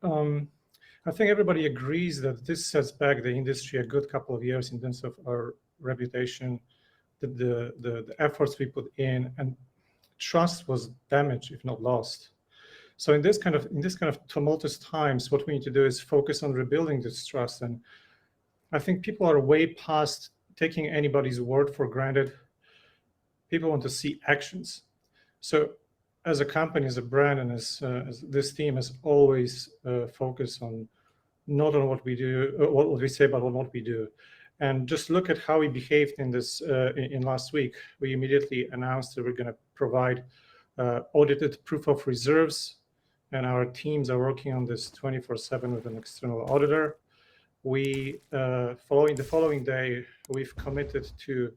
I think everybody agrees that this sets back the industry a good couple of years in terms of our reputation, the efforts we put in, and trust was damaged, if not lost. So in this kind of tumultuous times, what we need to do is focus on rebuilding this trust. And I think people are way past taking anybody's word for granted. People want to see actions. So as a company, as a brand, and as this team has always focused on not on what we do, what we say, but on what we do. And just look at how we behaved in this in last week. We immediately announced that we're going to provide audited proof of reserves, and our teams are working on this 24/7 with an external auditor. We the following day, we've committed to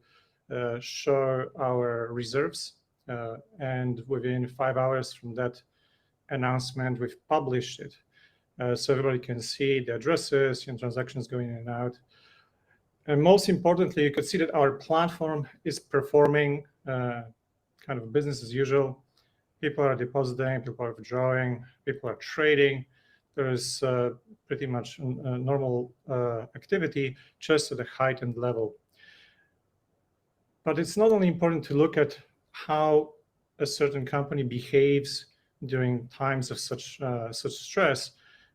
show our reserves, and within 5 hours from that announcement, we've published it. So everybody can see the addresses and transactions going in and out. And most importantly, you could see that our platform is performing kind of business as usual. People are depositing, people are withdrawing, people are trading. There is pretty much normal activity, just at a heightened level. But it's not only important to look at how a certain company behaves during times of such stress.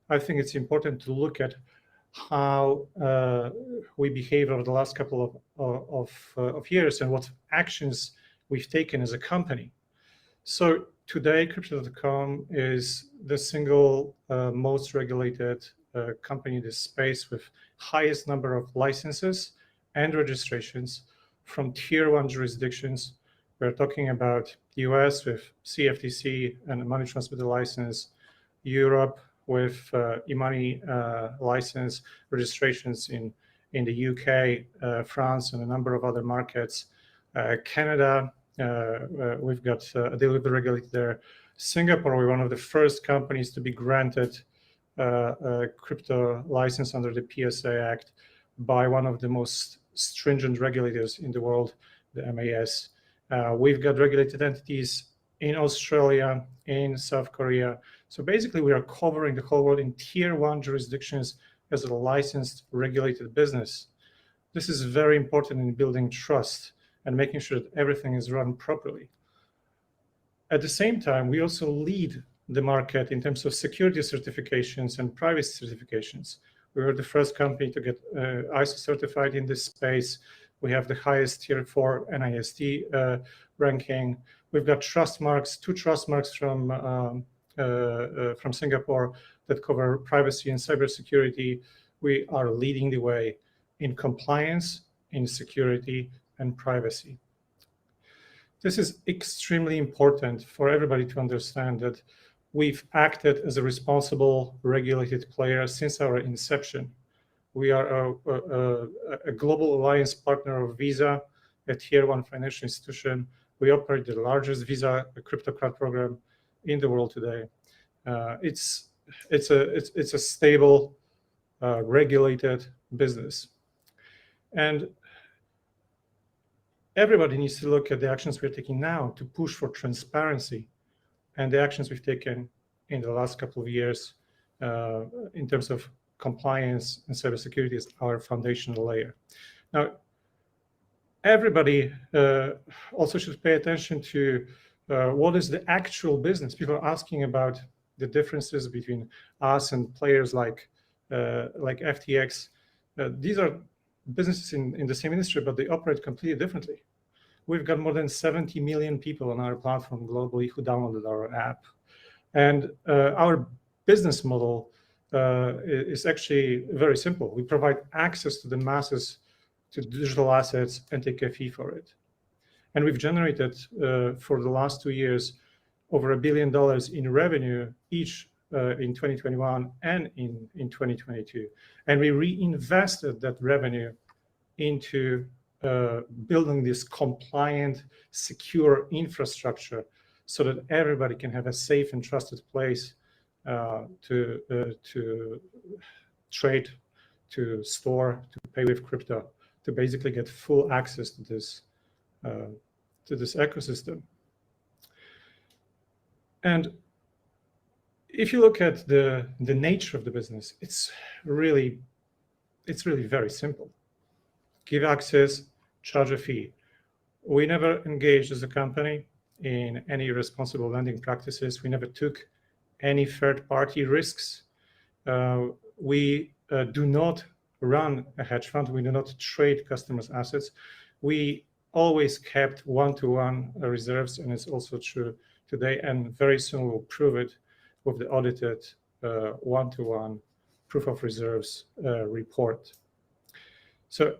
I think it's important to look at how we behave over the last couple of years and what actions we've taken as a company. So today, Crypto.com is the single most regulated company in this space with highest number of licenses and registrations from tier 1 jurisdictions. We're talking about US with CFTC and a money transmitter license, Europe with e-money license, registrations in the UK, France, and a number of other markets. Canada, we've got a delivery regulator there. Singapore, we're one of the first companies to be granted a crypto license under the PSA Act by one of the most stringent regulators in the world, the MAS. We've got regulated entities in Australia, in South Korea. So basically, we are covering the whole world in tier 1 jurisdictions as a licensed, regulated business. This is very important in building trust and making sure that everything is run properly. At the same time, we also lead the market in terms of security certifications and privacy certifications. We were the first company to get ISO certified in this space. We have the highest tier 4 NIST ranking. We've got trust marks, 2 trust marks from Singapore that cover privacy and cybersecurity. We are leading the way in compliance, in security, and privacy. This is extremely important for everybody to understand that we've acted as a responsible, regulated player since our inception. We are a global alliance partner of Visa, a tier 1 financial institution. We operate the largest Visa crypto card program in the world today. It's a stable, regulated business. And everybody needs to look at the actions we're taking now to push for transparency and the actions we've taken in the last couple of years in terms of compliance and cybersecurity is our foundational layer. Now, everybody also should pay attention to what is the actual business. People are asking about the differences between us and players like FTX. These are businesses in the same industry, but they operate completely differently. We've got more than 70 million people on our platform globally who downloaded our app. And our business model is actually very simple. We provide access to the masses to digital assets and take a fee for it. And we've generated for the last 2 years over $1 billion in revenue each in 2021 and in 2022. And we reinvested that revenue into building this compliant, secure infrastructure so that everybody can have a safe and trusted place to trade, to store, to pay with crypto, to basically get full access to this ecosystem. And if you look at the nature of the business, it's really very simple. Give access, charge a fee. We never engaged as a company in any irresponsible lending practices. We never took any third-party risks. We do not run a hedge fund. We do not trade customers' assets. We always kept one-to-one reserves, and it's also true today, and very soon we'll prove it with the audited one-to-one proof of reserves report. So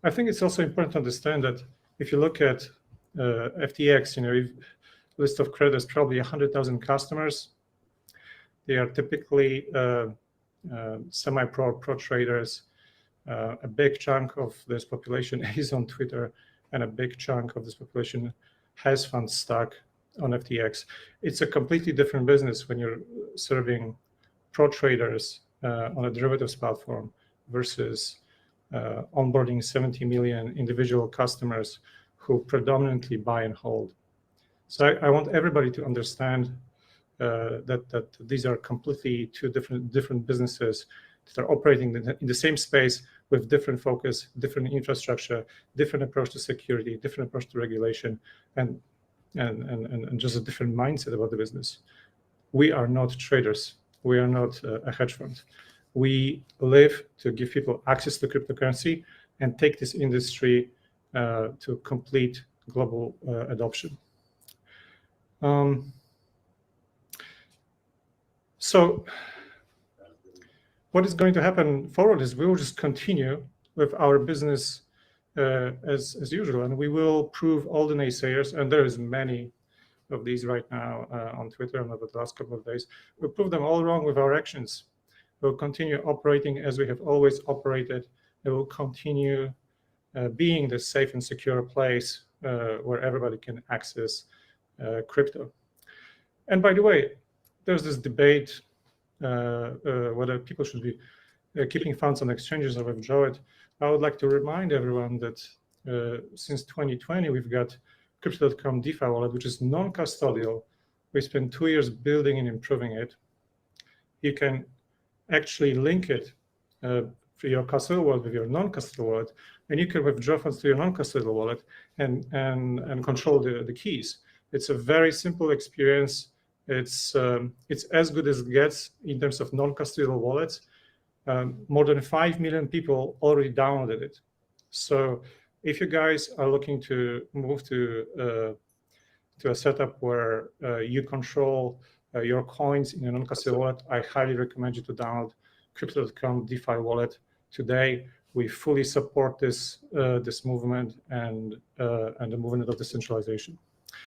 I think it's also important to understand that if you look at FTX, list of creditors, probably 100,000 customers. They are typically semi-pro, pro traders. A big chunk of this population is on Twitter, and a big chunk of this population has funds stuck on FTX. It's a completely different business when you're serving pro traders on a derivatives platform versus onboarding 70 million individual customers who predominantly buy and hold. So I want everybody to understand that these are completely two different businesses that are operating in the same space with different focus, different infrastructure, different approach to security, different approach to regulation, and just a different mindset about the business. We are not traders. We are not a hedge fund. We live to give people access to cryptocurrency and take this industry to complete global adoption. So what is going to happen forward is we will just continue with our business as usual, and we will prove all the naysayers, and there is many of these right now on Twitter and over the last couple of days. We'll prove them all wrong with our actions. We'll continue operating as we have always operated. It will continue being the safe and secure place where everybody can access crypto. And by the way, there's this debate whether people should be keeping funds on exchanges or withdraw it. I would like to remind everyone that since 2020, we've got Crypto.com DeFi wallet, which is non-custodial. We spent 2 years building and improving it. You can actually link it for your custodial wallet with your non-custodial wallet, and you can withdraw funds to your non-custodial wallet and control the keys. It's a very simple experience. It's as good as it gets in terms of non-custodial wallets. More than 5 million people already downloaded it. So if you guys are looking to move to a setup where you control your coins in a non-custodial wallet, I highly recommend you to download Crypto.com DeFi wallet today. We fully support this movement and the movement of decentralization.